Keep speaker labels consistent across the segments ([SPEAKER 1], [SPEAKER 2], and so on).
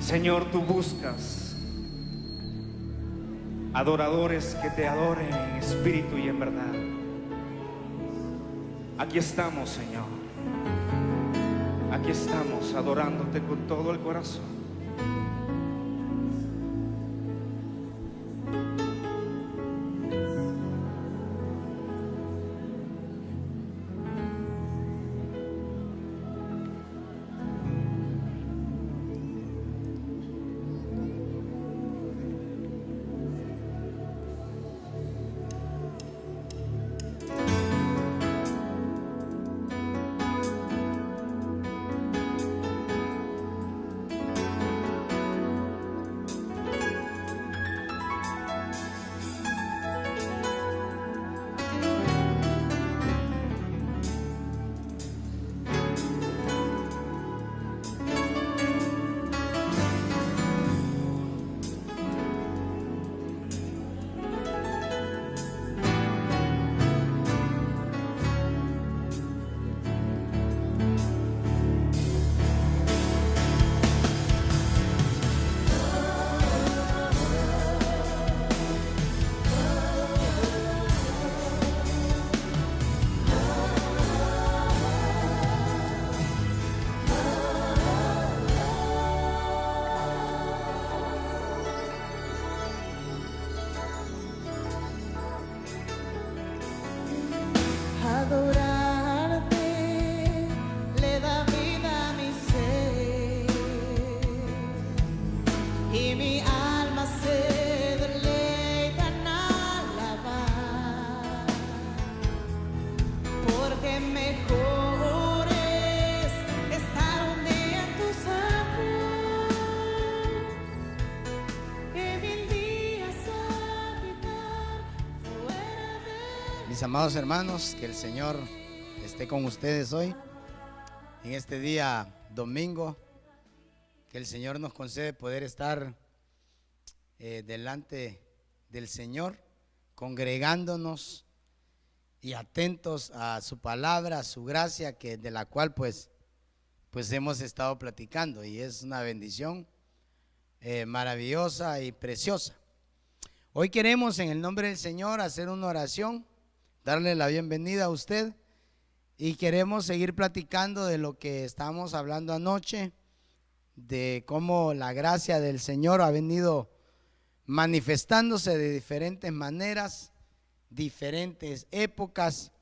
[SPEAKER 1] Señor, tú buscas adoradores que te adoren en espíritu y en verdad. Aquí estamos, Señor. Aquí estamos adorándote con todo el corazón.
[SPEAKER 2] Adorarte le da vida a mi ser y mi alma se deleita en alabar, porque mejor es estar un día en tus atrios que 1000 días habitar fuera de.
[SPEAKER 3] Mis amados hermanos, que el Señor esté con ustedes hoy, en este día domingo, que el Señor nos concede poder estar delante del Señor, congregándonos y atentos a su palabra, a su gracia, de la cual pues hemos estado platicando, y es una bendición maravillosa y preciosa. Hoy queremos en el nombre del Señor hacer una oración, darle la bienvenida a usted, y queremos seguir platicando de lo que estábamos hablando anoche, de cómo la gracia del Señor ha venido manifestándose de diferentes maneras, diferentes épocas,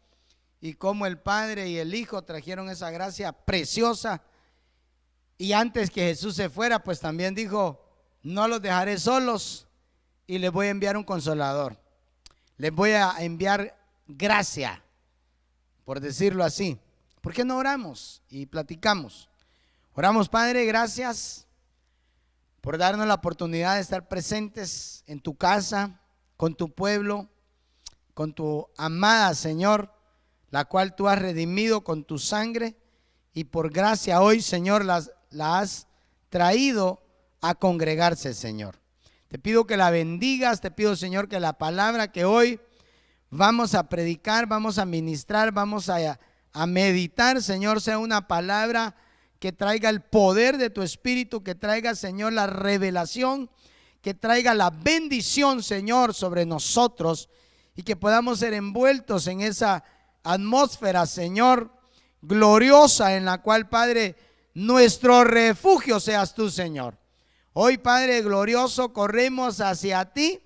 [SPEAKER 3] y cómo el Padre y el Hijo trajeron esa gracia preciosa. Y antes que Jesús se fuera, pues también dijo: no los dejaré solos, y les voy a enviar un consolador, les voy a enviar gracia, por decirlo así. ¿Por qué no oramos y platicamos? Oramos. Padre, gracias por darnos la oportunidad de estar presentes en tu casa, con tu pueblo, con tu amada, Señor, la cual tú has redimido con tu sangre, y por gracia hoy, Señor, la has traído a congregarse, Señor. Te pido que la bendigas, te pido, Señor, que la palabra que hoy vamos a predicar, vamos a ministrar, vamos a meditar, Señor, sea una palabra que traiga el poder de tu Espíritu, que traiga, Señor, la revelación, que traiga la bendición, Señor, sobre nosotros, y que podamos ser envueltos en esa atmósfera, Señor, gloriosa, en la cual, Padre, nuestro refugio seas tú, Señor. Hoy, Padre glorioso, corremos hacia ti,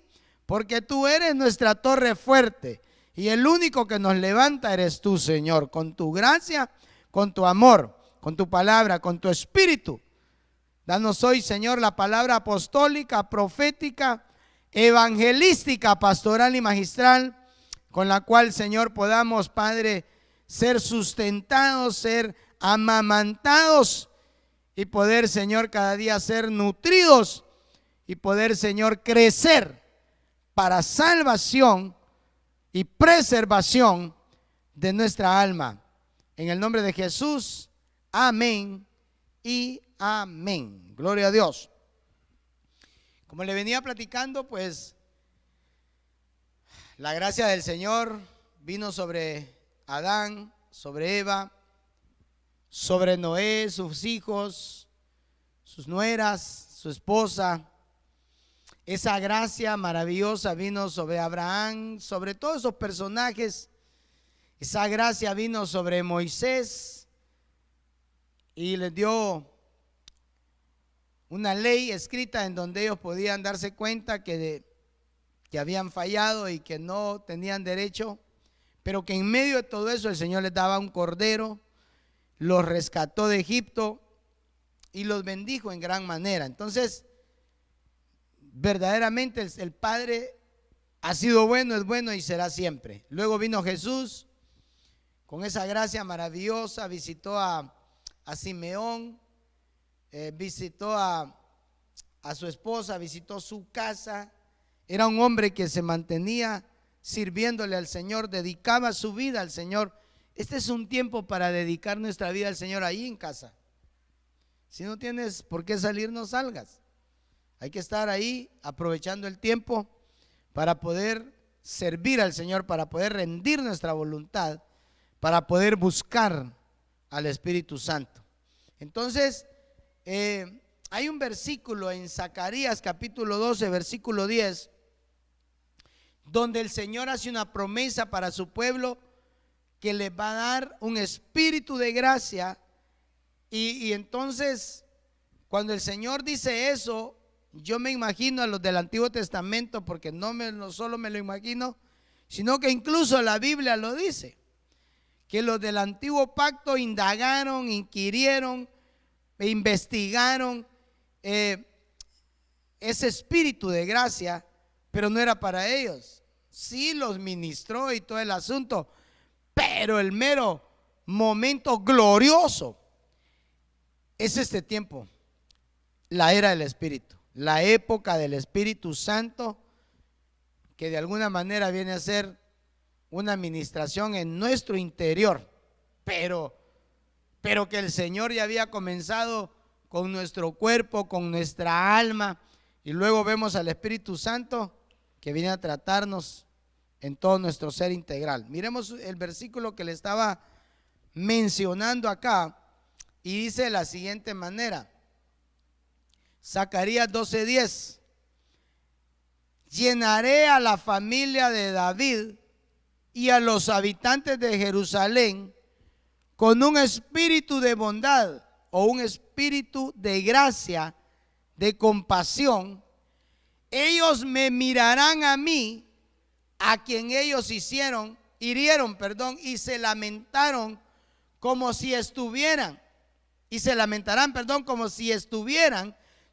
[SPEAKER 3] porque tú eres nuestra torre fuerte, y el único que nos levanta eres tú, Señor, con tu gracia, con tu amor, con tu palabra, con tu espíritu. Danos hoy, Señor, la palabra apostólica, profética, evangelística, pastoral y magistral, con la cual, Señor, podamos, Padre, ser sustentados, ser amamantados, y poder, Señor, cada día ser nutridos, y poder, Señor, crecer para salvación y preservación de nuestra alma. En el nombre de Jesús, amén y amén. Gloria a Dios. Como le venía platicando, pues la gracia del Señor vino sobre Adán, sobre Eva, sobre Noé, sus hijos, sus nueras, su esposa. Esa gracia maravillosa vino sobre Abraham, sobre todos esos personajes. Esa gracia vino sobre Moisés y les dio una ley escrita en donde ellos podían darse cuenta que habían fallado y que no tenían derecho, pero que en medio de todo eso el Señor les daba un cordero, los rescató de Egipto y los bendijo en gran manera. Entonces, verdaderamente el Padre ha sido bueno, es bueno y será siempre. Luego vino Jesús con esa gracia maravillosa, visitó a Simeón, visitó a su esposa, visitó su casa. Era un hombre que se mantenía sirviéndole al Señor, dedicaba su vida al Señor. Este es un tiempo para dedicar nuestra vida al Señor ahí en casa. Si no tienes por qué salir, no salgas. Hay que estar ahí aprovechando el tiempo para poder servir al Señor, para poder rendir nuestra voluntad, para poder buscar al Espíritu Santo. Entonces, hay un versículo en Zacarías capítulo 12, versículo 10, donde el Señor hace una promesa para su pueblo que les va a dar un espíritu de gracia. Y entonces, cuando el Señor dice eso, yo me imagino a los del Antiguo Testamento, porque no solo me lo imagino, sino que incluso la Biblia lo dice, que los del Antiguo Pacto indagaron, inquirieron e investigaron ese espíritu de gracia, pero no era para ellos. Sí los ministró y todo el asunto, pero el mero momento glorioso es este tiempo, la era del Espíritu, la época del Espíritu Santo, que de alguna manera viene a ser una administración en nuestro interior, pero que el Señor ya había comenzado con nuestro cuerpo, con nuestra alma, y luego vemos al Espíritu Santo que viene a tratarnos en todo nuestro ser integral. Miremos el versículo que le estaba mencionando acá, y dice de la siguiente manera, Zacarías 12:10: llenaré a la familia de David y a los habitantes de Jerusalén con un espíritu de bondad o un espíritu de gracia, de compasión. Ellos me mirarán a mí, a quien ellos hirieron, y se lamentarán como si estuvieran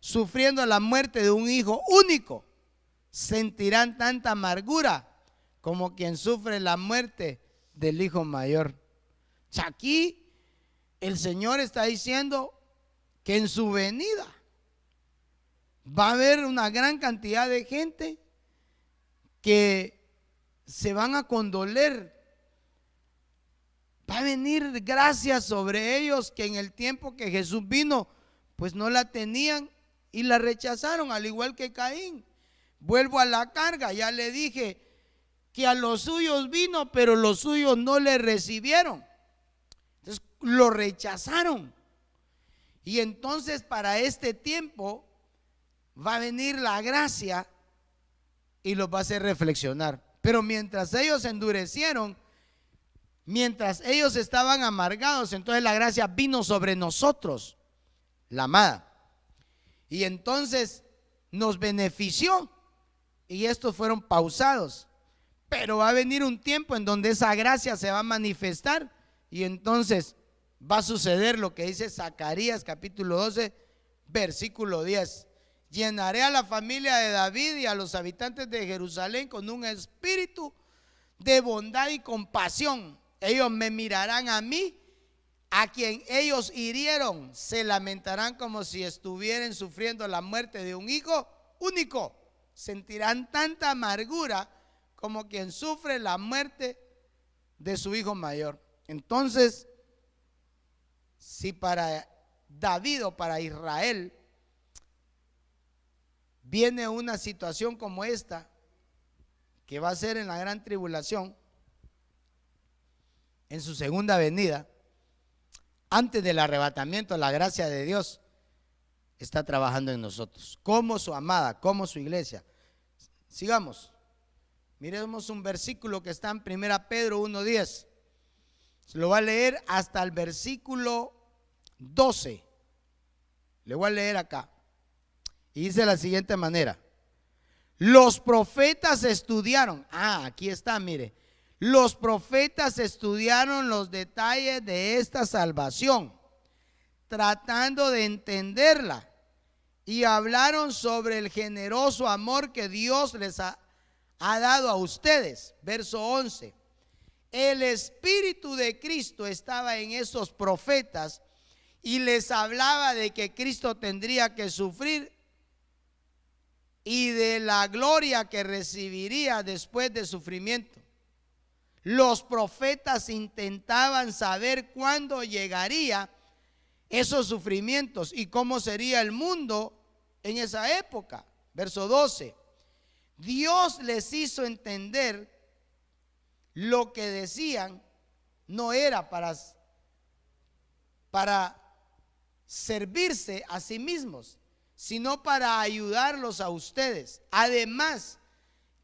[SPEAKER 3] sufriendo la muerte de un hijo único. Sentirán tanta amargura como quien sufre la muerte del hijo mayor. O sea, aquí el Señor está diciendo que en su venida va a haber una gran cantidad de gente que se van a condoler. Va a venir gracia sobre ellos que en el tiempo que Jesús vino, pues no la tenían y la rechazaron, al igual que Caín. Vuelvo a la carga, ya le dije que a los suyos vino, pero los suyos no le recibieron. Entonces lo rechazaron. Y entonces para este tiempo va a venir la gracia y los va a hacer reflexionar. Pero mientras ellos se endurecieron, mientras ellos estaban amargados, entonces la gracia vino sobre nosotros, la amada, y entonces nos benefició, y estos fueron pausados. Pero va a venir un tiempo en donde esa gracia se va a manifestar, y entonces va a suceder lo que dice Zacarías capítulo 12 versículo 10: llenaré a la familia de David y a los habitantes de Jerusalén con un espíritu de bondad y compasión. Ellos me mirarán a mí, a quien ellos hirieron, se lamentarán como si estuvieran sufriendo la muerte de un hijo único. Sentirán tanta amargura como quien sufre la muerte de su hijo mayor. Entonces, si para David o para Israel viene una situación como esta, que va a ser en la gran tribulación, en su segunda venida, antes del arrebatamiento, la gracia de Dios, está trabajando en nosotros, como su amada, como su iglesia. Sigamos. Miremos un versículo que está en 1 Pedro 1:10. Se lo va a leer hasta el versículo 12. Le voy a leer acá. Y dice de la siguiente manera: los profetas estudiaron. Aquí está, mire. Los profetas estudiaron los detalles de esta salvación, tratando de entenderla, y hablaron sobre el generoso amor que Dios les ha dado a ustedes. Verso 11. El Espíritu de Cristo estaba en esos profetas y les hablaba de que Cristo tendría que sufrir y de la gloria que recibiría después de sufrimiento. Los profetas intentaban saber cuándo llegaría esos sufrimientos y cómo sería el mundo en esa época. Verso 12. Dios les hizo entender lo que decían no era para servirse a sí mismos, sino para ayudarlos a ustedes. Además,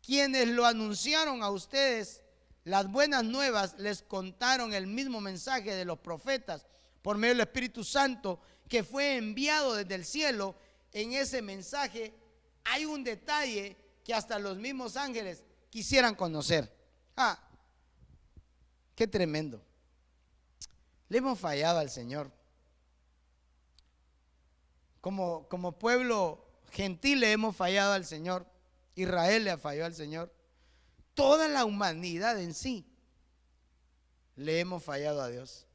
[SPEAKER 3] quienes lo anunciaron a ustedes las buenas nuevas, les contaron el mismo mensaje de los profetas por medio del Espíritu Santo que fue enviado desde el cielo. En ese mensaje hay un detalle que hasta los mismos ángeles quisieran conocer. Qué tremendo. Le hemos fallado al Señor. Como pueblo gentil le hemos fallado al Señor. Israel le ha fallado al Señor. Toda la humanidad en sí le hemos fallado a Dios.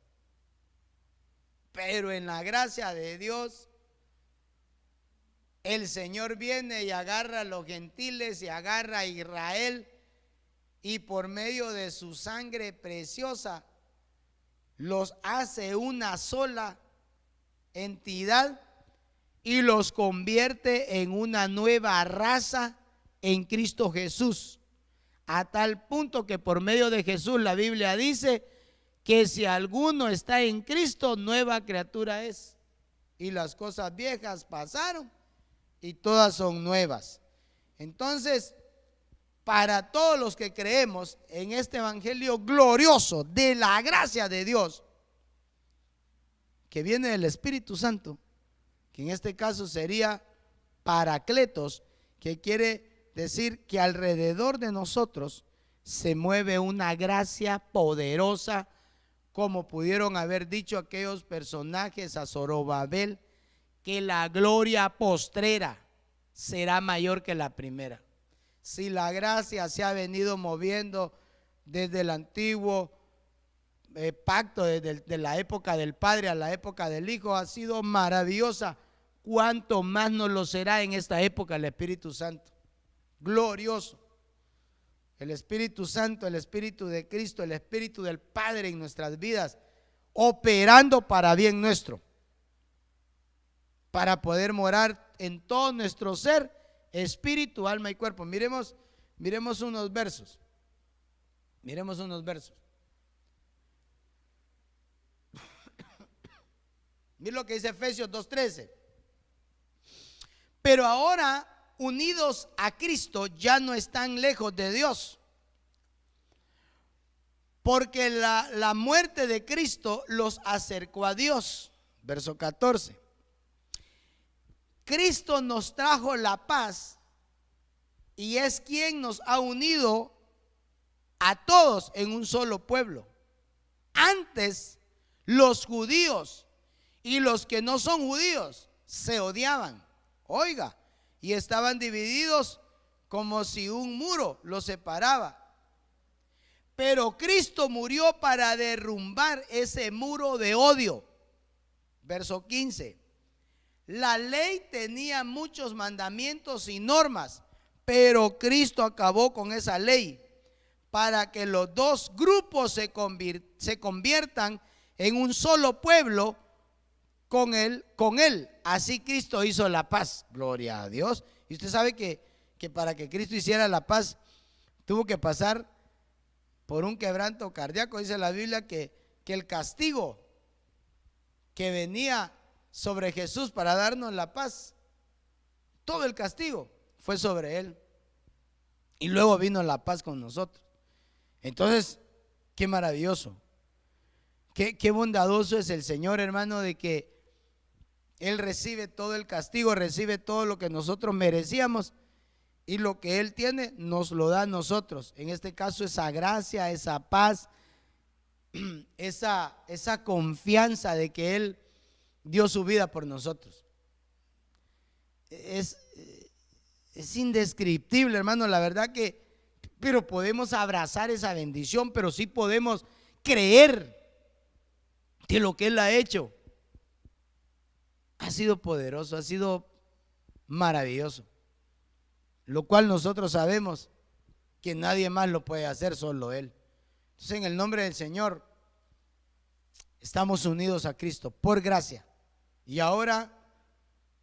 [SPEAKER 3] Pero en la gracia de Dios, el Señor viene y agarra a los gentiles y agarra a Israel, y por medio de su sangre preciosa los hace una sola entidad y los convierte en una nueva raza en Cristo Jesús. A tal punto que por medio de Jesús la Biblia dice que si alguno está en Cristo, nueva criatura es. Y las cosas viejas pasaron y todas son nuevas. Entonces, para todos los que creemos en este evangelio glorioso de la gracia de Dios, que viene del Espíritu Santo, que en este caso sería Paracletos, que quiere decir que alrededor de nosotros se mueve una gracia poderosa, como pudieron haber dicho aquellos personajes a Zorobabel, que la gloria postrera será mayor que la primera. Si la gracia se ha venido moviendo desde el antiguo pacto, desde la época del Padre a la época del Hijo, ha sido maravillosa, cuánto más nos lo será en esta época el Espíritu Santo. Glorioso. El Espíritu Santo, el Espíritu de Cristo, el Espíritu del Padre en nuestras vidas, operando para bien nuestro, para poder morar en todo nuestro ser, espíritu, alma y cuerpo. Miremos unos versos. Miremos unos versos. Miren lo que dice Efesios 2:13. Pero ahora, unidos a Cristo, ya no están lejos de Dios, porque la muerte de Cristo los acercó a Dios. Verso 14. Cristo nos trajo la paz y es quien nos ha unido a todos en un solo pueblo. Antes los judíos y los que no son judíos se odiaban, oiga, y estaban divididos como si un muro los separaba. Pero Cristo murió para derrumbar ese muro de odio. Verso 15. La ley tenía muchos mandamientos y normas, pero Cristo acabó con esa ley para que los dos grupos se conviertan en un solo pueblo con él. Así Cristo hizo la paz. Gloria a Dios. Y usted sabe que para que Cristo hiciera la paz tuvo que pasar por un quebranto cardíaco. Dice la Biblia que el castigo que venía sobre Jesús para darnos la paz, todo el castigo fue sobre Él. Y luego vino la paz con nosotros. Entonces, qué maravilloso, qué bondadoso es el Señor, hermano, de que Él recibe todo el castigo, recibe todo lo que nosotros merecíamos, y lo que Él tiene nos lo da a nosotros. En este caso, esa gracia, esa paz, esa confianza de que Él dio su vida por nosotros. Es indescriptible, hermano, la verdad que, pero podemos abrazar esa bendición, pero sí podemos creer que lo que Él ha hecho ha sido poderoso, ha sido maravilloso, lo cual nosotros sabemos que nadie más lo puede hacer, solo Él. Entonces, en el nombre del Señor, estamos unidos a Cristo por gracia, y ahora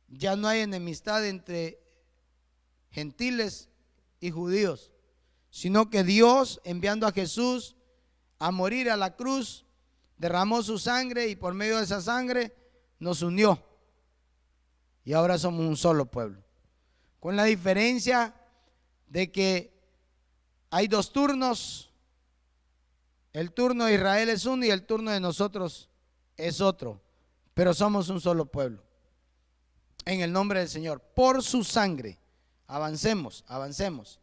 [SPEAKER 3] ya no hay enemistad entre gentiles y judíos, sino que Dios, enviando a Jesús a morir a la cruz, derramó su sangre, y por medio de esa sangre nos unió, y ahora somos un solo pueblo, con la diferencia de que hay dos turnos. El turno de Israel es uno y el turno de nosotros es otro, pero somos un solo pueblo. En el nombre del Señor, por su sangre, avancemos. 2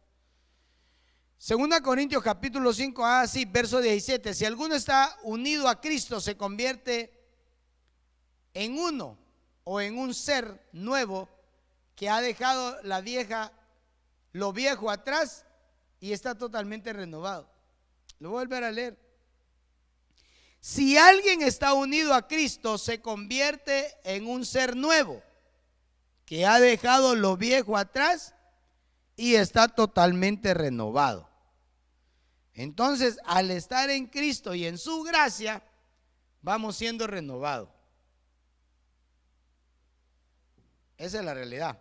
[SPEAKER 3] Corintios capítulo 5, así, verso 17. Si alguno está unido a Cristo, se convierte en uno, o en un ser nuevo, que ha dejado lo viejo atrás y está totalmente renovado. Lo voy a volver a leer. Si alguien está unido a Cristo, se convierte en un ser nuevo, que ha dejado lo viejo atrás y está totalmente renovado. Entonces, al estar en Cristo y en su gracia, vamos siendo renovados. Esa es la realidad.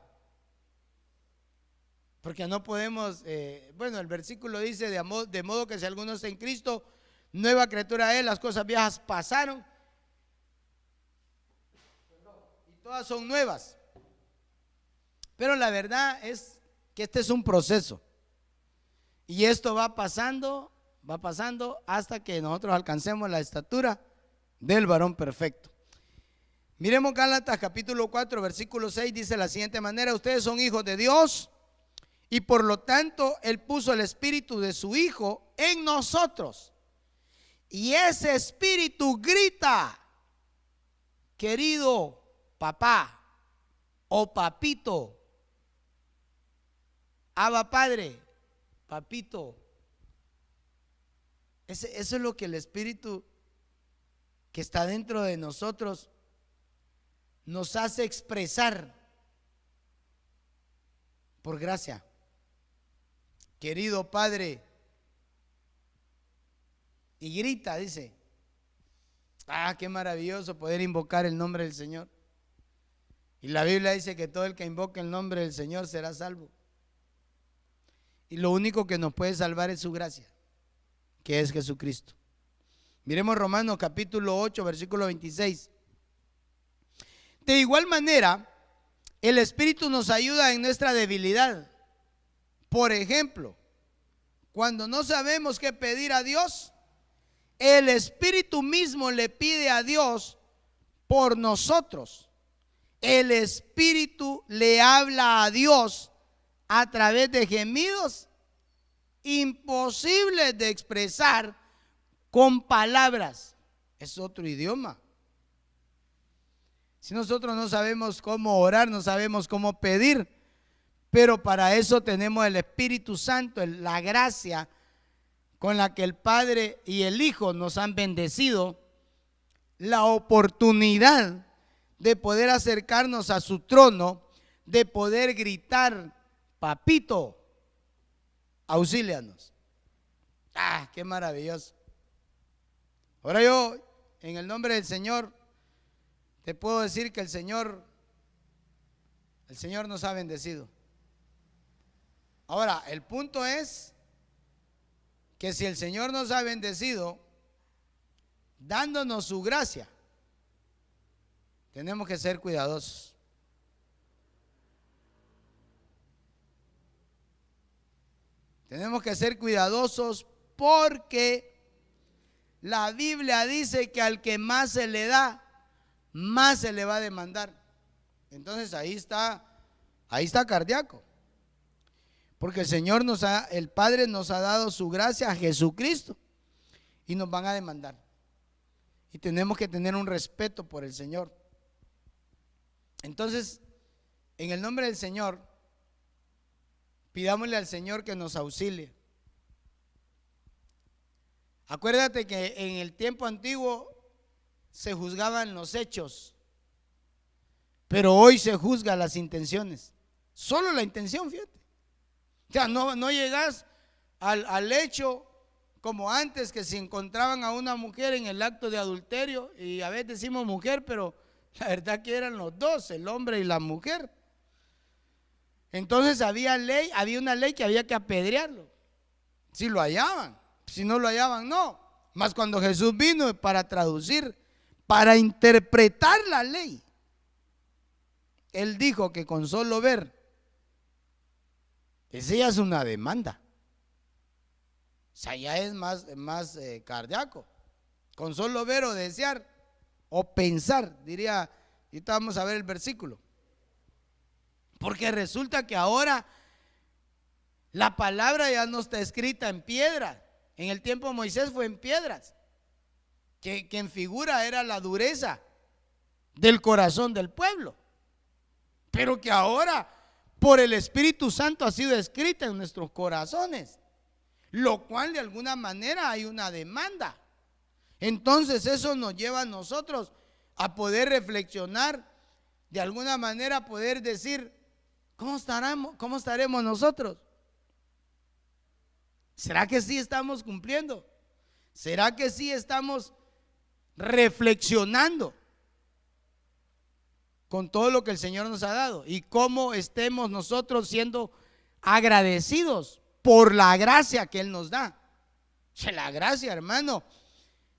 [SPEAKER 3] Porque no podemos, el versículo dice, de modo que si alguno está en Cristo, nueva criatura es, las cosas viejas pasaron y todas son nuevas. Pero la verdad es que este es un proceso, y esto va pasando hasta que nosotros alcancemos la estatura del varón perfecto. Miremos Gálatas capítulo 4, versículo 6, dice de la siguiente manera: ustedes son hijos de Dios, y por lo tanto Él puso el espíritu de su Hijo en nosotros, y ese espíritu grita: querido papá o papito, Abba Padre, papito. Eso es lo que el espíritu que está dentro de nosotros nos hace expresar por gracia. Querido Padre, y grita, dice. Qué maravilloso poder invocar el nombre del Señor. Y la Biblia dice que todo el que invoque el nombre del Señor será salvo. Y lo único que nos puede salvar es su gracia, que es Jesucristo. Miremos Romanos capítulo 8, versículo 26. De igual manera, el Espíritu nos ayuda en nuestra debilidad. Por ejemplo, cuando no sabemos qué pedir a Dios, el Espíritu mismo le pide a Dios por nosotros. El Espíritu le habla a Dios a través de gemidos imposibles de expresar con palabras. Es otro idioma. Si nosotros no sabemos cómo orar, no sabemos cómo pedir, pero para eso tenemos el Espíritu Santo, la gracia con la que el Padre y el Hijo nos han bendecido, la oportunidad de poder acercarnos a su trono, de poder gritar: papito, auxílianos. Qué maravilloso. Ahora yo, en el nombre del Señor, te puedo decir que el Señor nos ha bendecido. Ahora, el punto es que si el Señor nos ha bendecido dándonos su gracia, Tenemos que ser cuidadosos. Tenemos que ser cuidadosos porque la Biblia dice que al que más se le da, más se le va a demandar. Entonces ahí está cardíaco. Porque el Padre nos ha dado su gracia a Jesucristo y nos van a demandar. Y tenemos que tener un respeto por el Señor. Entonces, en el nombre del Señor, pidámosle al Señor que nos auxilie. Acuérdate que en el tiempo antiguo se juzgaban los hechos, pero hoy se juzga las intenciones. Solo la intención, fíjate. O sea, no llegas al hecho como antes, que se encontraban a una mujer en el acto de adulterio, y a veces decimos mujer, pero la verdad que eran los dos, el hombre y la mujer. Entonces había una ley que había que apedrearlo, si lo hallaban. Si no lo hallaban, no. Mas cuando Jesús vino para traducir, para interpretar la ley, Él dijo que con solo ver, esa ya es una demanda. O sea, ya es más cardíaco. Con solo ver o desear o pensar, diría. Ahorita vamos a ver el versículo. Porque resulta que ahora la palabra ya no está escrita en piedra. En el tiempo de Moisés fue en piedras, que en figura era la dureza del corazón del pueblo, pero que ahora por el Espíritu Santo ha sido escrita en nuestros corazones, lo cual de alguna manera hay una demanda. Entonces eso nos lleva a nosotros a poder reflexionar, de alguna manera poder decir, ¿cómo estaremos nosotros? ¿Será que sí estamos cumpliendo? ¿Será que sí estamos reflexionando con todo lo que el Señor nos ha dado? Y cómo estemos nosotros siendo agradecidos por la gracia que Él nos da. La gracia, hermano,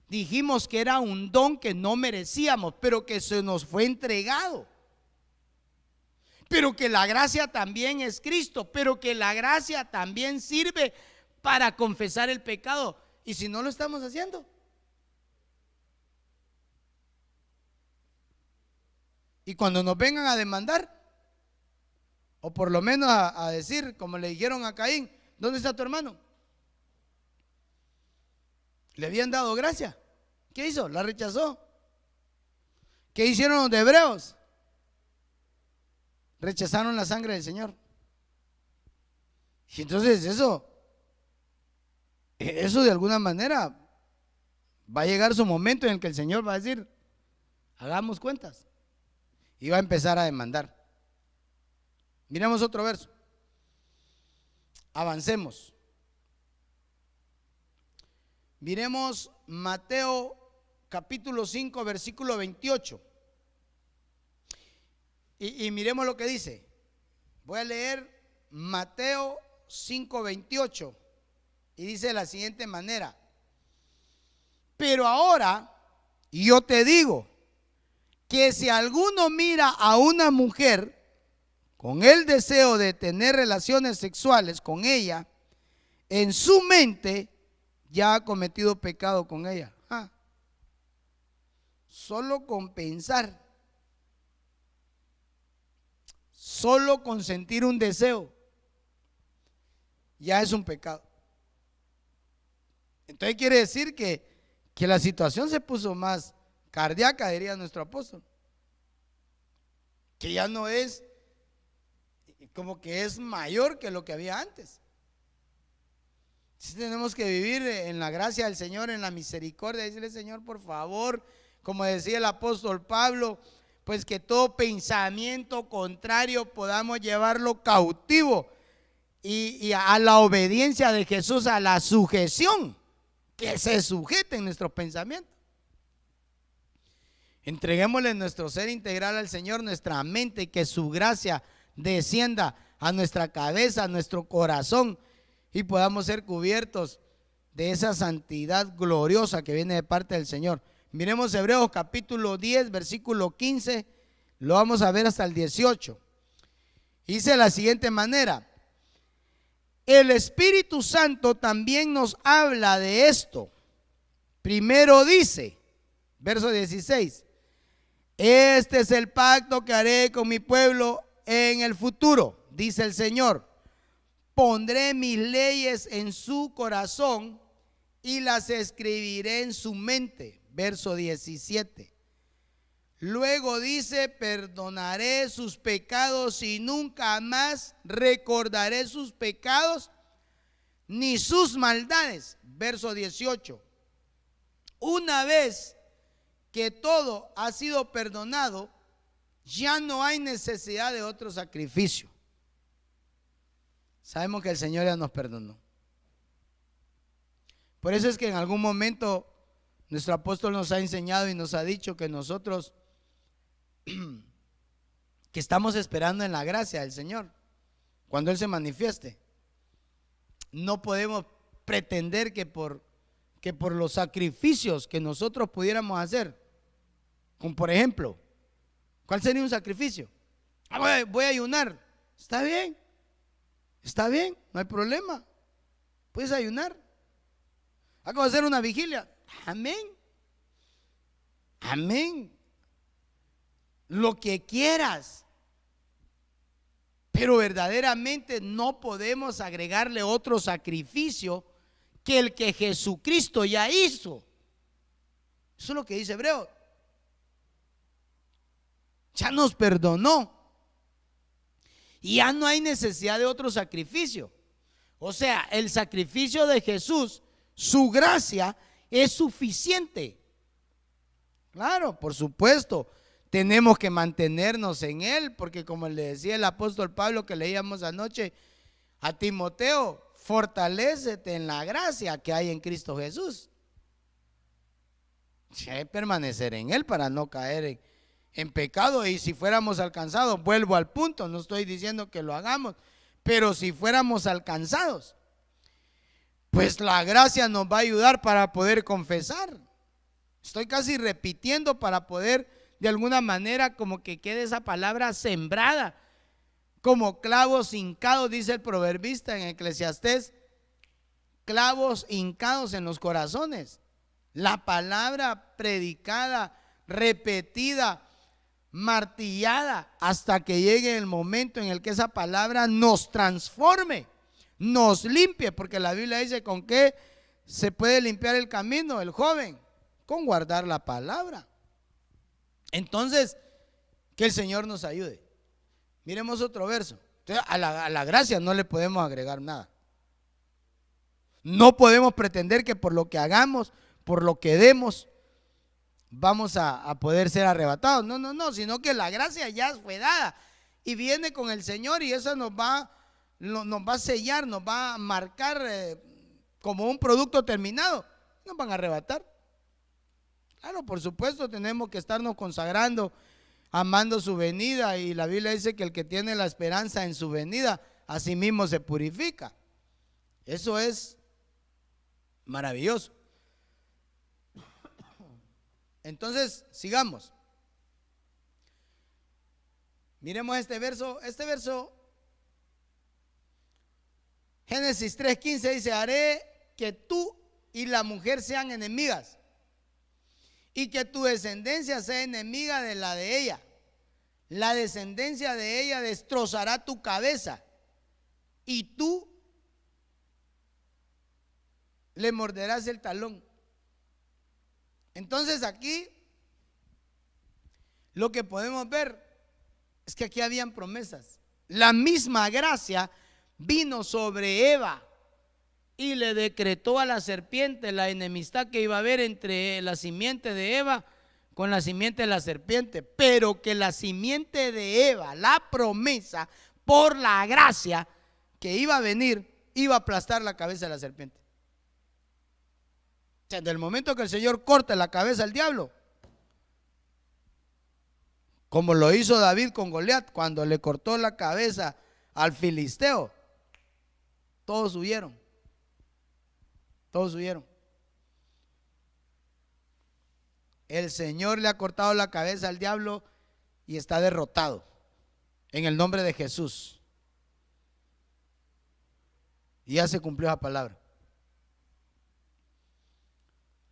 [SPEAKER 3] dijimos que era un don que no merecíamos, pero que se nos fue entregado. Pero que la gracia también es Cristo, pero que la gracia también sirve para confesar el pecado. ¿Y si no lo estamos haciendo? Y cuando nos vengan a demandar, o por lo menos a decir, como le dijeron a Caín, ¿dónde está tu hermano? Le habían dado gracia. ¿Qué hizo? La rechazó. ¿Qué hicieron los de Hebreos? Rechazaron la sangre del Señor. Y entonces eso de alguna manera va a llegar su momento en el que el Señor va a decir, hagamos cuentas, y va a empezar a demandar. Miremos otro verso. Avancemos. Miremos Mateo capítulo 5 versículo 28 y miremos lo que dice. Voy a leer Mateo 5, 28 y dice de la siguiente manera: pero ahora yo te digo que si alguno mira a una mujer con el deseo de tener relaciones sexuales con ella, en su mente ya ha cometido pecado con ella. Solo con pensar, solo con sentir un deseo, ya es un pecado. Entonces quiere decir que la situación se puso más cardíaca, diría nuestro apóstol, que ya no es como que es mayor que lo que había antes. Sí, tenemos que vivir en la gracia del Señor, en la misericordia, decirle: Señor, por favor, como decía el apóstol Pablo, pues que todo pensamiento contrario podamos llevarlo cautivo y a la obediencia de Jesús, a la sujeción, que se sujete en nuestros pensamientos. Entreguémosle nuestro ser integral al Señor, nuestra mente, y que su gracia descienda a nuestra cabeza, a nuestro corazón, y podamos ser cubiertos de esa santidad gloriosa que viene de parte del Señor. Miremos Hebreos capítulo 10, versículo 15, lo vamos a ver hasta el 18. Dice de la siguiente manera: el Espíritu Santo también nos habla de esto. Primero dice, verso 16, este es el pacto que haré con mi pueblo en el futuro, dice el Señor. Pondré mis leyes en su corazón y las escribiré en su mente. Verso 17. Luego dice, perdonaré sus pecados y nunca más recordaré sus pecados ni sus maldades. Verso 18. Una vez que todo ha sido perdonado, ya no hay necesidad de otro sacrificio. Sabemos que el Señor ya nos perdonó. Por eso es que en algún momento nuestro apóstol nos ha enseñado y nos ha dicho que nosotros que estamos esperando en la gracia del Señor cuando Él se manifieste. No podemos pretender que por los sacrificios que nosotros pudiéramos hacer, como por ejemplo, ¿cuál sería un sacrificio? Voy a ayunar. Está bien, no hay problema, puedes ayunar. Acabo de hacer una vigilia. Amén. Lo que quieras. Pero verdaderamente no podemos agregarle otro sacrificio que el que Jesucristo ya hizo. Eso es lo que dice Hebreo. Ya nos perdonó. Y ya no hay necesidad de otro sacrificio. O sea, el sacrificio de Jesús, su gracia es suficiente. Claro, por supuesto, tenemos que mantenernos en Él, porque como le decía el apóstol Pablo que leíamos anoche a Timoteo, fortalécete en la gracia que hay en Cristo Jesús. Hay que permanecer en Él para no caer en pecado. Y si fuéramos alcanzados, vuelvo al punto, no estoy diciendo que lo hagamos, pero si fuéramos alcanzados, pues la gracia nos va a ayudar para poder confesar. Estoy casi repitiendo para poder de alguna manera como que quede esa palabra sembrada como clavos hincados, dice el proverbista en Eclesiastés, clavos hincados en los corazones. La palabra predicada, repetida, martillada, hasta que llegue el momento en el que esa palabra nos transforme, nos limpie, porque la Biblia dice: ¿con qué se puede limpiar el camino el joven? Con guardar la palabra. Entonces, que el Señor nos ayude. Miremos otro verso. Entonces, a la gracia no le podemos agregar nada. No podemos pretender que por lo que hagamos, por lo que demos, vamos a poder ser arrebatados. No, sino que la gracia ya fue dada y viene con el Señor, y eso nos va a sellar, nos va a marcar como un producto terminado. Nos van a arrebatar. Claro, por supuesto, tenemos que estarnos consagrando, amando su venida, y la Biblia dice que el que tiene la esperanza en su venida, a sí mismo se purifica. Eso es maravilloso. Entonces, sigamos. Miremos este verso. Génesis 3:15 dice: haré que tú y la mujer sean enemigas, y que tu descendencia sea enemiga de la de ella. La descendencia de ella destrozará tu cabeza, y tú le morderás el talón. Entonces aquí lo que podemos ver es que aquí habían promesas. La misma gracia vino sobre Eva y le decretó a la serpiente la enemistad que iba a haber entre la simiente de Eva con la simiente de la serpiente, pero que la simiente de Eva, la promesa por la gracia que iba a venir, iba a aplastar la cabeza de la serpiente. O sea, del momento que el Señor corta la cabeza al diablo, como lo hizo David con Goliat cuando le cortó la cabeza al filisteo, todos huyeron. el Señor le ha cortado la cabeza al diablo y está derrotado en el nombre de Jesús. Y ya se cumplió esa palabra.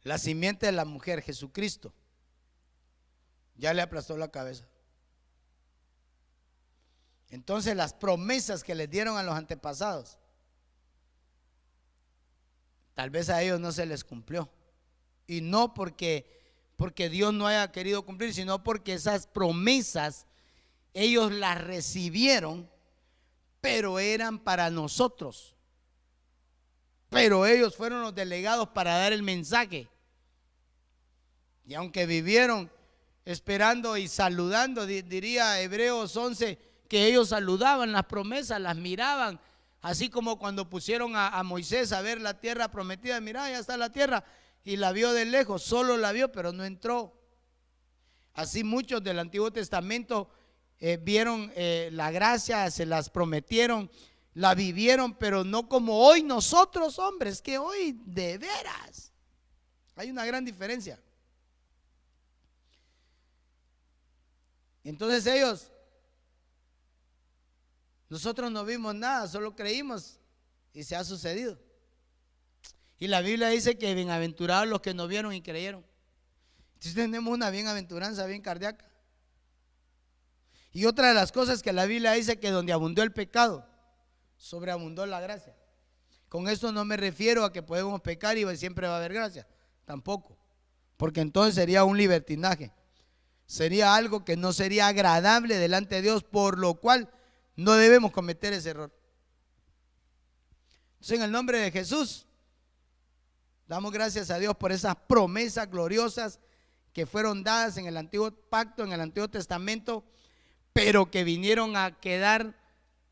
[SPEAKER 3] La simiente de la mujer, Jesucristo, ya le aplastó la cabeza. Entonces las promesas que les dieron a los antepasados, tal vez a ellos no se les cumplió. Y no porque Dios no haya querido cumplir, sino porque esas promesas ellos las recibieron, pero eran para nosotros. Pero ellos fueron los delegados para dar el mensaje. Y aunque vivieron esperando y saludando, diría Hebreos 11, que ellos saludaban las promesas, las miraban, así como cuando pusieron a Moisés a ver la tierra prometida. Mira, ya está la tierra, y la vio de lejos, solo la vio, pero no entró. Así muchos del Antiguo Testamento vieron la gracia, se las prometieron, la vivieron, pero no como hoy nosotros, hombres, que hoy de veras hay una gran diferencia. Entonces nosotros no vimos nada, solo creímos y se ha sucedido. Y la Biblia dice que bienaventurados los que no vieron y creyeron. Entonces tenemos una bienaventuranza bien cardíaca. Y otra de las cosas que la Biblia dice, que donde abundó el pecado, sobreabundó la gracia. Con esto no me refiero a que podemos pecar y siempre va a haber gracia, tampoco, porque entonces sería un libertinaje, sería algo que no sería agradable delante de Dios, por lo cual no debemos cometer ese error. Entonces, en el nombre de Jesús, damos gracias a Dios por esas promesas gloriosas que fueron dadas en el antiguo pacto, en el Antiguo Testamento, pero que vinieron a quedar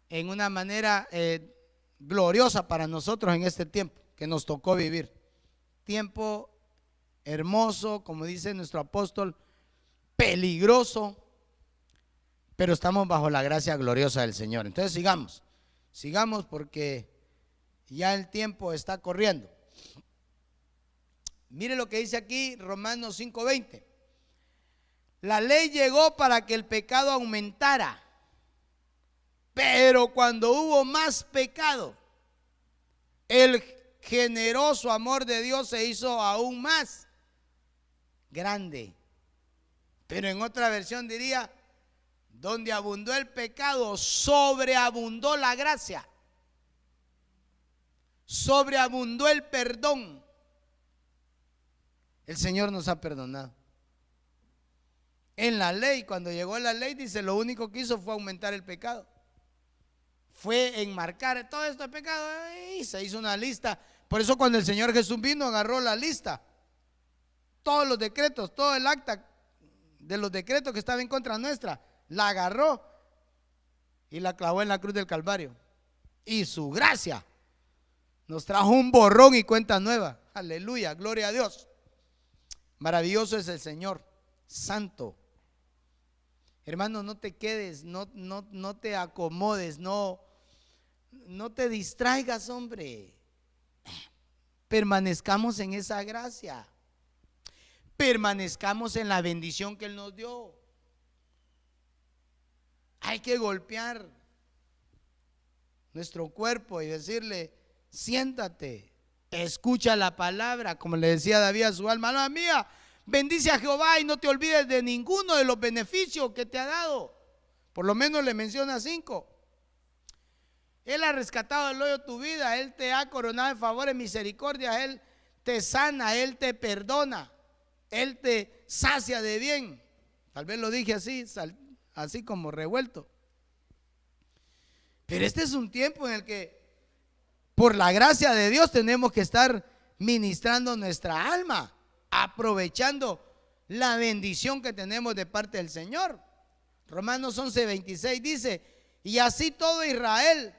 [SPEAKER 3] en una manera gloriosa para nosotros en este tiempo que nos tocó vivir. Tiempo hermoso, como dice nuestro apóstol, peligroso, pero estamos bajo la gracia gloriosa del Señor. Entonces sigamos porque ya el tiempo está corriendo. Mire lo que dice aquí Romanos 5:20. La ley llegó para que el pecado aumentara, pero cuando hubo más pecado, el generoso amor de Dios se hizo aún más grande. Pero en otra versión diría, donde abundó el pecado, sobreabundó la gracia, sobreabundó el perdón. El Señor nos ha perdonado. En la ley, cuando llegó la ley, dice, lo único que hizo fue aumentar el pecado. Fue enmarcar todo esto de pecado y se hizo una lista. Por eso cuando el Señor Jesús vino, agarró la lista, todos los decretos, todo el acta de los decretos que estaba en contra nuestra, la agarró y la clavó en la cruz del Calvario. Y su gracia nos trajo un borrón y cuenta nueva. Aleluya, gloria a Dios. Maravilloso es el Señor, santo. Hermano, no te quedes, no te acomodes, no te distraigas, hombre. Permanezcamos en esa gracia. Permanezcamos en la bendición que Él nos dio. Hay que golpear nuestro cuerpo y decirle, siéntate, escucha la palabra, como le decía David a su alma, alma mía, bendice a Jehová y no te olvides de ninguno de los beneficios que te ha dado. Por lo menos le menciona 5. Él ha rescatado del hoyo tu vida, Él te ha coronado en favor, en misericordia, Él te sana, Él te perdona, Él te sacia de bien. Tal vez lo dije así como revuelto. Pero este es un tiempo en el que, por la gracia de Dios, tenemos que estar ministrando nuestra alma, aprovechando la bendición que tenemos de parte del Señor. Romanos 11:26 dice, y así todo Israel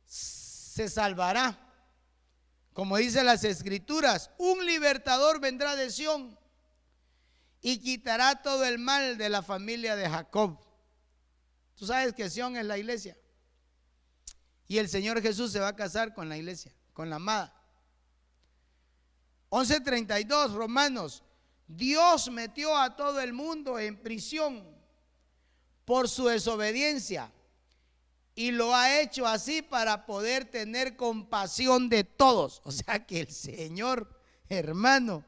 [SPEAKER 3] se salvará. Como dice las Escrituras, un libertador vendrá de Sión y quitará todo el mal de la familia de Jacob. Tú sabes que Sión es la iglesia. Y el Señor Jesús se va a casar con la iglesia, con la amada. 11:32 Romanos, Dios metió a todo el mundo en prisión por su desobediencia y lo ha hecho así para poder tener compasión de todos. O sea que el Señor, hermano,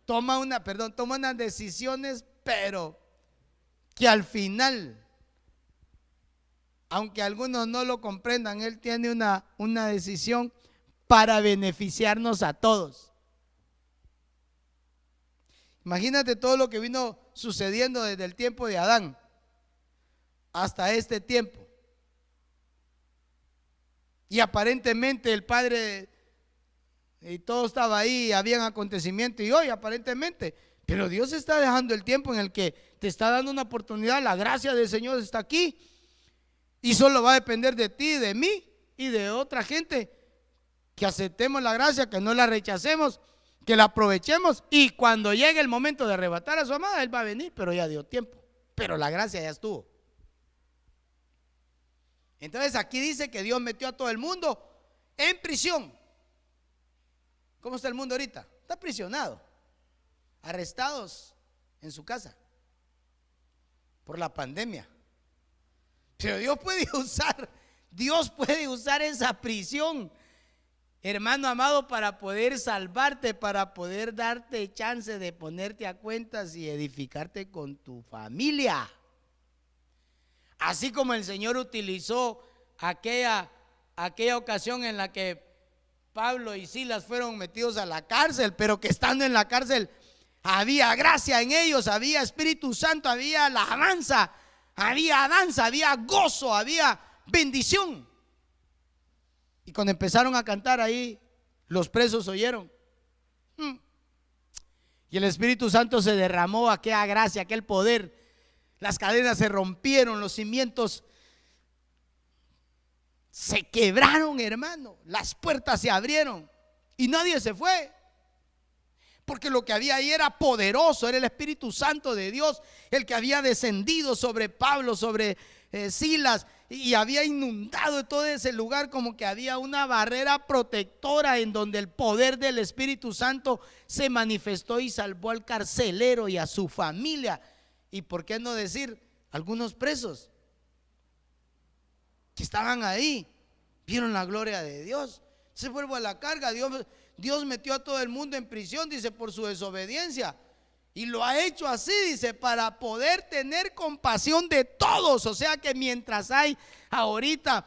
[SPEAKER 3] toma unas decisiones, pero que al final, aunque algunos no lo comprendan, Él tiene una decisión para beneficiarnos a todos. Imagínate todo lo que vino sucediendo desde el tiempo de Adán hasta este tiempo. Y aparentemente el Padre y todo estaba ahí, habían acontecimientos y hoy aparentemente, pero Dios está dejando el tiempo en el que te está dando una oportunidad. La gracia del Señor está aquí y solo va a depender de ti, de mí y de otra gente, que aceptemos la gracia, que no la rechacemos, que la aprovechemos, y cuando llegue el momento de arrebatar a su amada, Él va a venir, pero ya dio tiempo, pero la gracia ya estuvo. Entonces aquí dice que Dios metió a todo el mundo en prisión. ¿Cómo está el mundo ahorita? Está aprisionado, arrestados en su casa por la pandemia. Pero Dios puede usar esa prisión, hermano amado, para poder salvarte, para poder darte chance de ponerte a cuentas y edificarte con tu familia. Así como el Señor utilizó aquella ocasión en la que Pablo y Silas fueron metidos a la cárcel, pero que estando en la cárcel había gracia en ellos, había Espíritu Santo, había alabanza, había danza, había gozo, había bendición. Y cuando empezaron a cantar ahí, los presos oyeron. Y el Espíritu Santo se derramó, aquella gracia, aquel poder. Las cadenas se rompieron, los cimientos se quebraron, hermano. Las puertas se abrieron y nadie se fue. Porque lo que había ahí era poderoso, era el Espíritu Santo de Dios, el que había descendido sobre Pablo, sobre Silas, y había inundado todo ese lugar, como que había una barrera protectora en donde el poder del Espíritu Santo se manifestó y salvó al carcelero y a su familia. Y por qué no decir, algunos presos que estaban ahí vieron la gloria de Dios. Se vuelve a la carga. Dios metió a todo el mundo en prisión, dice, por su desobediencia. Y lo ha hecho así, dice, para poder tener compasión de todos. O sea que mientras hay ahorita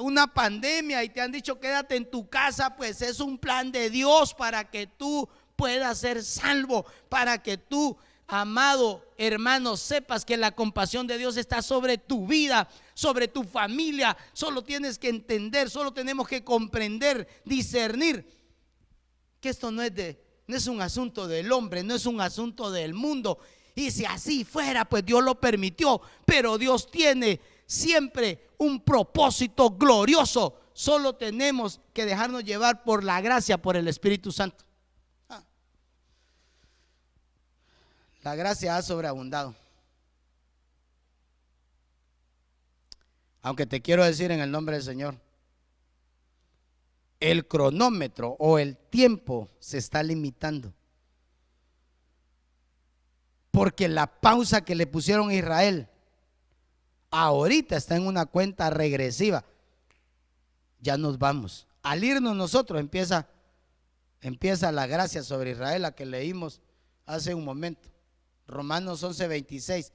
[SPEAKER 3] una pandemia y te han dicho quédate en tu casa, pues es un plan de Dios para que tú puedas ser salvo, para que tú, amado hermano, sepas que la compasión de Dios está sobre tu vida, sobre tu familia. Solo tienes que entender, solo tenemos que comprender, discernir que esto no es un asunto del hombre, no es un asunto del mundo. Y si así fuera, pues Dios lo permitió, pero Dios tiene siempre un propósito glorioso. Solo tenemos que dejarnos llevar por la gracia, por el Espíritu Santo. La gracia ha sobreabundado. Aunque te quiero decir en el nombre del Señor, el cronómetro o el tiempo se está limitando. Porque la pausa que le pusieron a Israel ahorita está en una cuenta regresiva. Ya nos vamos. Al irnos nosotros empieza la gracia sobre Israel, la que leímos hace un momento. Romanos 11:26.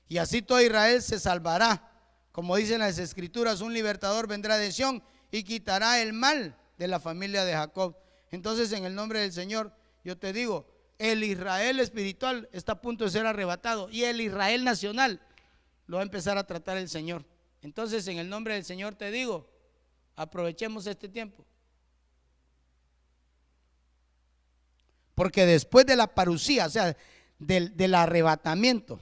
[SPEAKER 3] Y así todo Israel se salvará. Como dicen las escrituras, un libertador vendrá de Sión y quitará el mal de la familia de Jacob. Entonces, en el nombre del Señor, yo te digo, el Israel espiritual está a punto de ser arrebatado y el Israel nacional lo va a empezar a tratar el Señor. Entonces, en el nombre del Señor te digo, aprovechemos este tiempo. Porque después de la parusía, o sea, del arrebatamiento,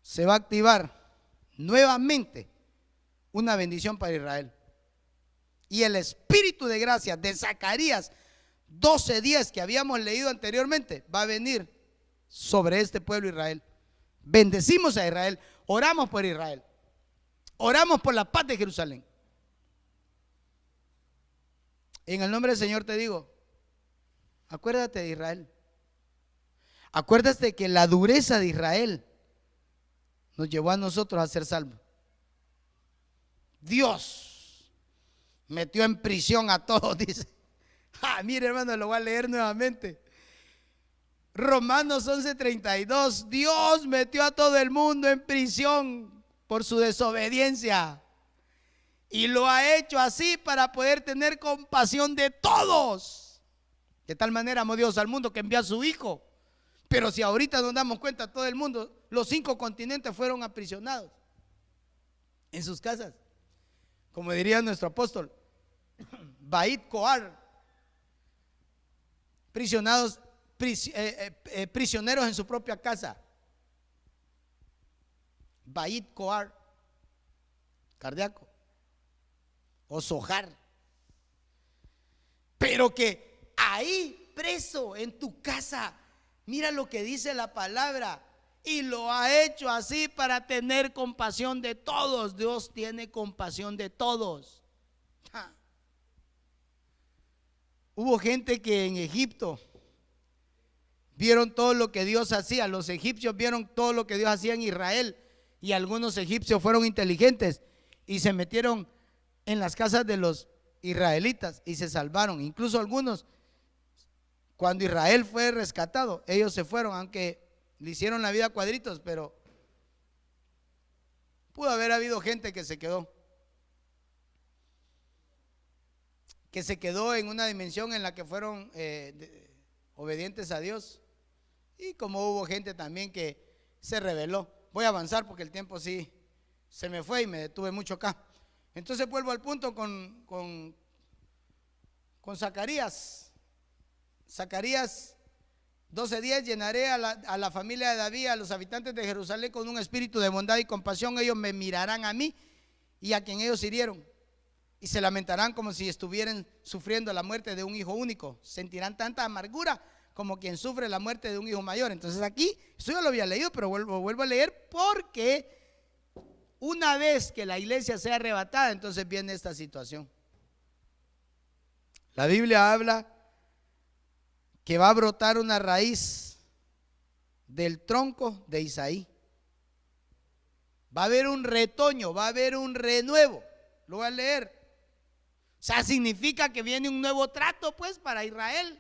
[SPEAKER 3] se va a activar nuevamente una bendición para Israel. Y el espíritu de gracia de Zacarías 12:10 que habíamos leído anteriormente va a venir sobre este pueblo Israel. Bendecimos a Israel, oramos por Israel, oramos por la paz de Jerusalén. En el nombre del Señor te digo, Acuérdate de Israel. Acuérdate que la dureza de Israel nos llevó a nosotros a ser salvos. Dios metió en prisión a todos, dice. Mire, hermano, lo voy a leer nuevamente. Romanos 11:32. Dios metió a todo el mundo en prisión por su desobediencia. Y lo ha hecho así para poder tener compasión de todos. De tal manera amó Dios al mundo que envió a su Hijo. Pero si ahorita nos damos cuenta, todo el mundo, los 5 continentes fueron aprisionados en sus casas. Como diría nuestro apóstol, Bait Koar, prisioneros en su propia casa. Bait Koar, cardíaco, o Sojar. Pero que ahí preso en tu casa, mira lo que dice la palabra. Y lo ha hecho así para tener compasión de todos. Dios tiene compasión de todos. Hubo gente que en Egipto vieron todo lo que Dios hacía. Los egipcios vieron todo lo que Dios hacía en Israel. Y algunos egipcios fueron inteligentes y se metieron en las casas de los israelitas y se salvaron. Incluso algunos, cuando Israel fue rescatado, ellos se fueron, aunque le hicieron la vida a cuadritos, pero pudo haber habido gente que se quedó en una dimensión en la que fueron obedientes a Dios. Y como hubo gente también que se rebeló. Voy a avanzar porque el tiempo sí se me fue y me detuve mucho acá. Entonces vuelvo al punto con Zacarías. Zacarías 12:10. Llenaré a la familia de David, a los habitantes de Jerusalén, con un espíritu de bondad y compasión. Ellos me mirarán a mí y a quien ellos hirieron, y se lamentarán como si estuvieran sufriendo la muerte de un hijo único. Sentirán tanta amargura como quien sufre la muerte de un hijo mayor. Entonces aquí, esto yo lo había leído, pero vuelvo a leer, porque una vez que la iglesia sea arrebatada, entonces viene esta situación. La Biblia habla que va a brotar una raíz del tronco de Isaí. Va a haber un retoño, va a haber un renuevo. Lo voy a leer. O sea, significa que viene un nuevo trato, pues, para Israel.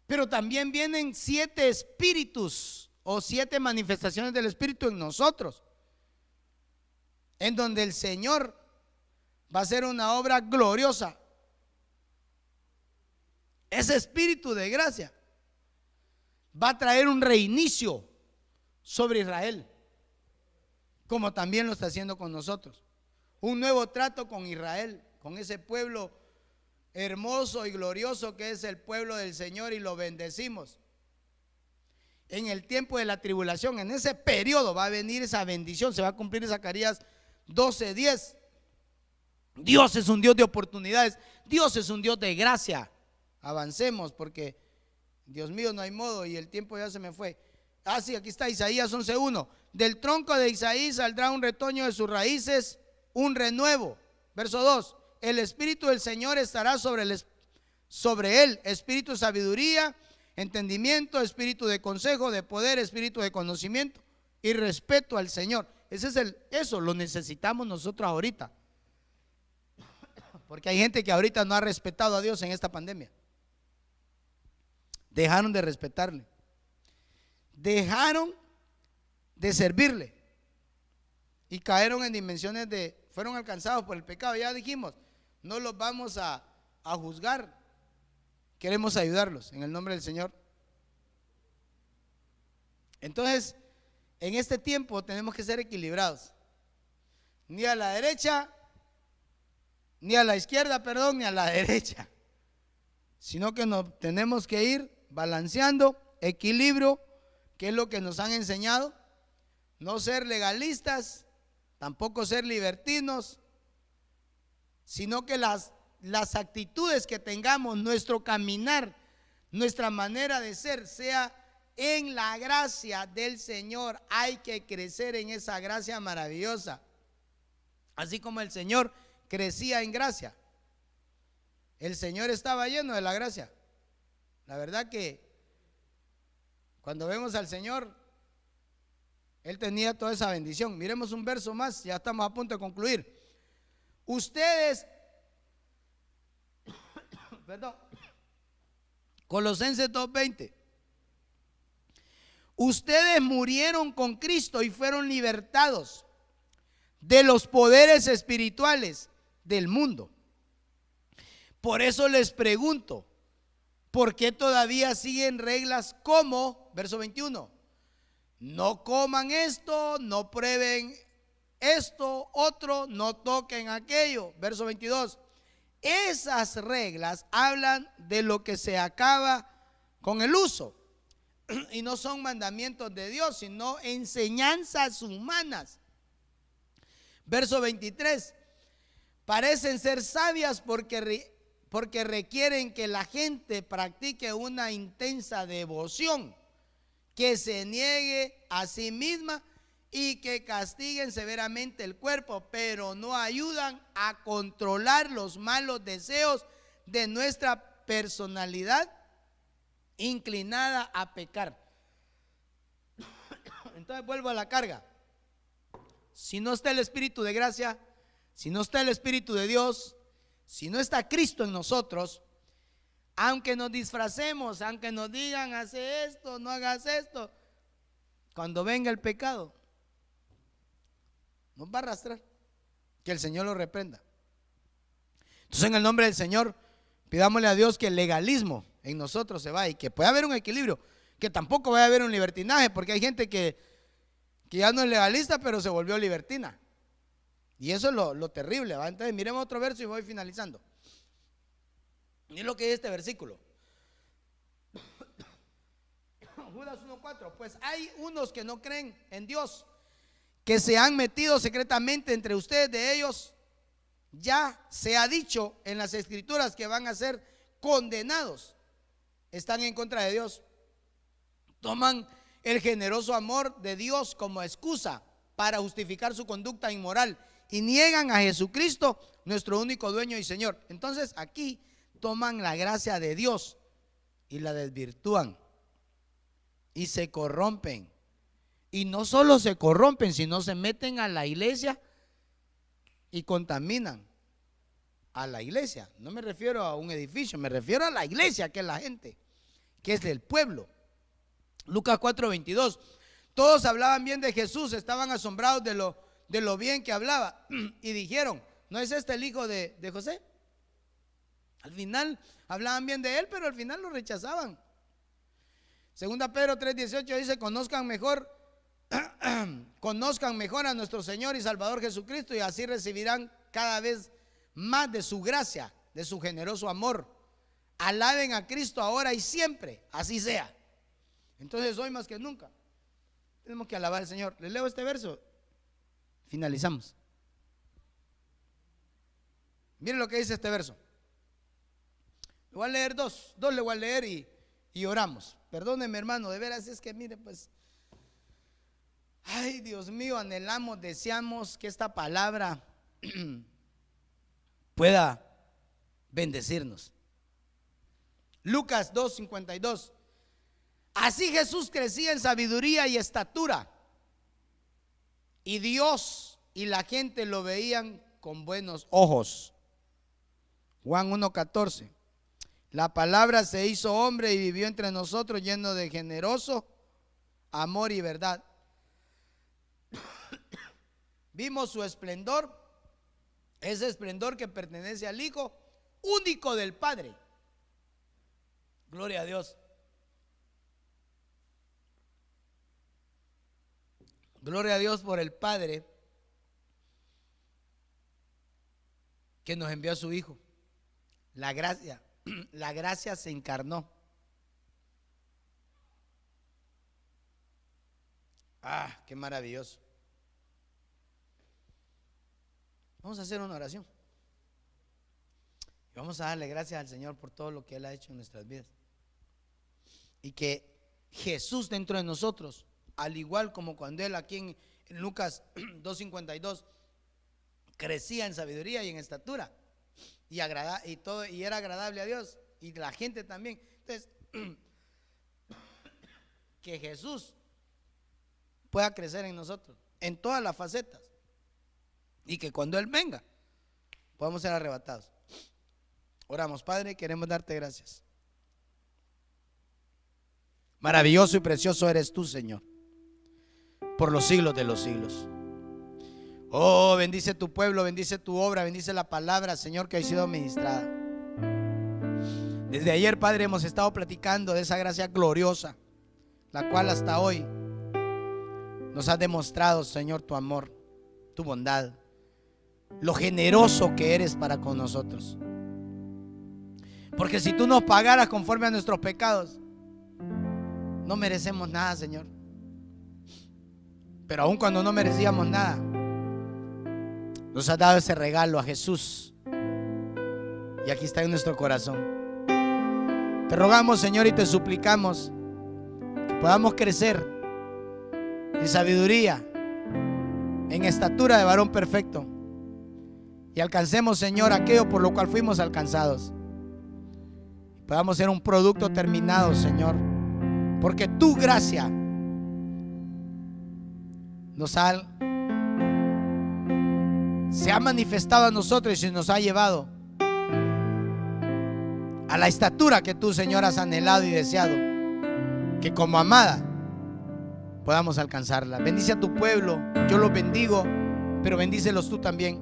[SPEAKER 3] Pero también vienen 7 espíritus o 7 manifestaciones del Espíritu en nosotros, en donde el Señor va a hacer una obra gloriosa. Ese espíritu de gracia va a traer un reinicio sobre Israel, como también lo está haciendo con nosotros. Un nuevo trato con Israel, con ese pueblo hermoso y glorioso que es el pueblo del Señor, y lo bendecimos. En el tiempo de la tribulación, en ese periodo va a venir esa bendición, se va a cumplir Zacarías 12:10. Dios es un Dios de oportunidades, Dios es un Dios de gracia. Avancemos porque, Dios mío, no hay modo y el tiempo ya se me fue. Sí, aquí está Isaías 11:1. Del tronco de Isaí saldrá un retoño, de sus raíces un renuevo. Verso 2. El Espíritu del Señor estará sobre él, espíritu de sabiduría, entendimiento, espíritu de consejo, de poder, espíritu de conocimiento y respeto al Señor. Eso lo necesitamos nosotros ahorita, porque hay gente que ahorita no ha respetado a Dios en esta pandemia. Dejaron de respetarle, dejaron de servirle y cayeron en dimensiones fueron alcanzados por el pecado. Ya dijimos, no los vamos a juzgar, queremos ayudarlos en el nombre del Señor. Entonces, en este tiempo tenemos que ser equilibrados, ni a la derecha, ni a la izquierda, perdón, ni a la derecha, sino que nos tenemos que ir balanceando, equilibrio, que es lo que nos han enseñado. No ser legalistas, tampoco ser libertinos, sino que las actitudes que tengamos, nuestro caminar, nuestra manera de ser, sea en la gracia del Señor. Hay que crecer en esa gracia maravillosa, así como el Señor crecía en gracia. el Señor estaba lleno de la gracia. La verdad que cuando vemos al Señor, Él tenía toda esa bendición. Miremos un verso más, ya estamos a punto de concluir. Ustedes, perdón, Colosenses 2:20. Ustedes murieron con Cristo y fueron libertados de los poderes espirituales del mundo. Por eso les pregunto, ¿por qué todavía siguen reglas como, verso 21, no coman esto, no prueben esto, otro, no toquen aquello? Verso 22, esas reglas hablan de lo que se acaba con el uso y no son mandamientos de Dios, sino enseñanzas humanas. Verso 23, parecen ser sabias porque requieren que la gente practique una intensa devoción, que se niegue a sí misma y que castiguen severamente el cuerpo, pero no ayudan a controlar los malos deseos de nuestra personalidad inclinada a pecar. Entonces vuelvo a la carga. Si no está el Espíritu de gracia, si no está el Espíritu de Dios, si no está Cristo en nosotros, aunque nos disfracemos, aunque nos digan hace esto, no hagas esto, cuando venga el pecado nos va a arrastrar. Que el Señor lo reprenda. Entonces, en el nombre del Señor, pidámosle a Dios que el legalismo en nosotros se vaya y que pueda haber un equilibrio, que tampoco vaya a haber un libertinaje, porque hay gente que ya no es legalista pero se volvió libertina, y eso es lo terrible, ¿va? Entonces miremos otro verso y voy finalizando. Miren lo que dice este versículo. Judas 1:4. Pues hay unos que no creen en Dios, que se han metido secretamente entre ustedes. De ellos ya se ha dicho en las escrituras que van a ser condenados. Están en contra de Dios. Toman el generoso amor de Dios como excusa para justificar su conducta inmoral y niegan a Jesucristo, nuestro único dueño y Señor. Entonces aquí toman la gracia de Dios y la desvirtúan y se corrompen. Y no solo se corrompen, sino se meten a la iglesia y contaminan a la iglesia. No me refiero a un edificio, me refiero a la iglesia, que es la gente, que es del pueblo. Lucas 4:22. Todos hablaban bien de Jesús, estaban asombrados de lo bien que hablaba y dijeron, ¿no es este el hijo de José? Al final hablaban bien de él, pero al final lo rechazaban. Segunda Pedro 3:18 dice, conozcan mejor a nuestro Señor y Salvador Jesucristo, y así recibirán cada vez más de su gracia, de su generoso amor. Alaben a Cristo ahora y siempre, así sea. Entonces hoy más que nunca tenemos que alabar al Señor. Les leo este verso, finalizamos. Miren lo que dice este verso. Le voy a leer dos le voy a leer y oramos. Perdónenme, hermano, de veras es que mire, pues, ay, Dios mío, anhelamos, deseamos que esta palabra pueda bendecirnos. Lucas 2:52. Así Jesús crecía en sabiduría y estatura, y Dios y la gente lo veían con buenos ojos. Juan 1:14. La palabra se hizo hombre y vivió entre nosotros, lleno de generoso amor y verdad. Vimos su esplendor, ese esplendor que pertenece al Hijo único del Padre. Gloria a Dios. Gloria a Dios por el Padre que nos envió a su Hijo. La gracia se encarnó. Ah, qué maravilloso. Vamos a hacer una oración. Y vamos a darle gracias al Señor por todo lo que Él ha hecho en nuestras vidas. Y que Jesús dentro de nosotros, al igual como cuando Él aquí en Lucas 2:52 crecía en sabiduría y en estatura, y era agradable a Dios y la gente también. Entonces, que Jesús pueda crecer en nosotros en todas las facetas y que cuando Él venga podamos ser arrebatados. Oramos. Padre, queremos darte gracias. Maravilloso y precioso eres tú, Señor, por los siglos de los siglos. Oh, bendice tu pueblo, bendice tu obra, bendice la palabra, Señor, que ha sido ministrada. Desde ayer, Padre, hemos estado platicando de esa gracia gloriosa, la cual hasta hoy nos has demostrado, Señor, tu amor, tu bondad, lo generoso que eres para con nosotros. Porque si tú nos pagaras conforme a nuestros pecados, no merecemos nada, Señor. Pero aun cuando no merecíamos nada, nos has dado ese regalo a Jesús. Y aquí está en nuestro corazón. Te rogamos, Señor, y te suplicamos que podamos crecer en sabiduría, en estatura de varón perfecto, y alcancemos, Señor, aquello por lo cual fuimos alcanzados. Podamos ser un producto terminado, Señor, porque tu gracia se ha manifestado a nosotros y nos ha llevado a la estatura que tú, Señor, has anhelado y deseado, que como amada podamos alcanzarla. Bendice a tu pueblo, yo los bendigo, pero bendícelos tú también.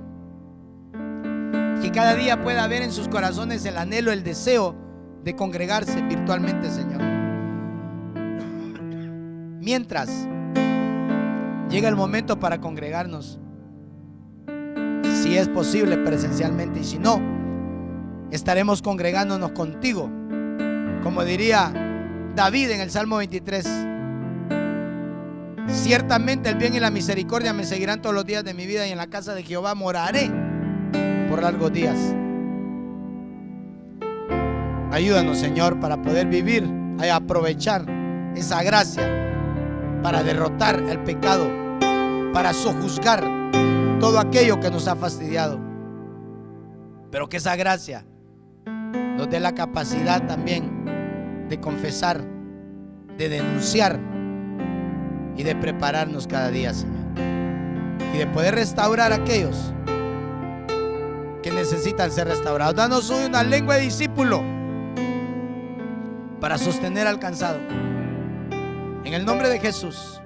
[SPEAKER 3] Que cada día pueda haber en sus corazones el anhelo, el deseo de congregarse virtualmente, Señor. Mientras llega el momento para congregarnos, si es posible presencialmente, y si no, estaremos congregándonos contigo, como diría David en el Salmo 23: ciertamente el bien y la misericordia me seguirán todos los días de mi vida, y en la casa de Jehová moraré por largos días. Ayúdanos, Señor, para poder vivir y aprovechar esa gracia para derrotar el pecado, para sojuzgar todo aquello que nos ha fastidiado, pero que esa gracia nos dé la capacidad también de confesar, de denunciar y de prepararnos cada día, Señor, y de poder restaurar a aquellos que necesitan ser restaurados. Danos hoy una lengua de discípulo para sostener al cansado, en el nombre de Jesús.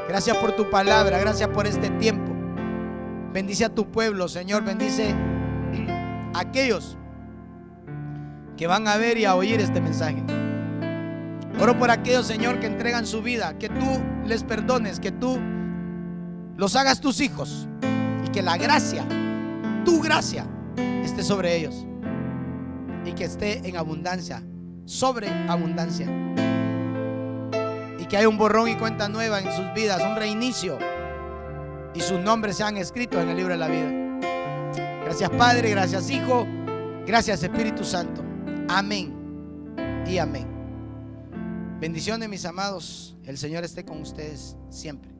[SPEAKER 3] Gracias por tu palabra, gracias por este tiempo. Bendice a tu pueblo, Señor. Bendice a aquellos que van a ver y a oír este mensaje. Oro por aquellos, Señor, que entregan su vida, que tú les perdones, que tú los hagas tus hijos, y que la gracia, tu gracia, esté sobre ellos, y que esté en abundancia, sobre abundancia, y que haya un borrón y cuenta nueva en sus vidas, un reinicio, y sus nombres sean escritos en el libro de la vida. Gracias, Padre, gracias, Hijo, gracias, Espíritu Santo. Amén y amén. Bendiciones, mis amados. El Señor esté con ustedes siempre.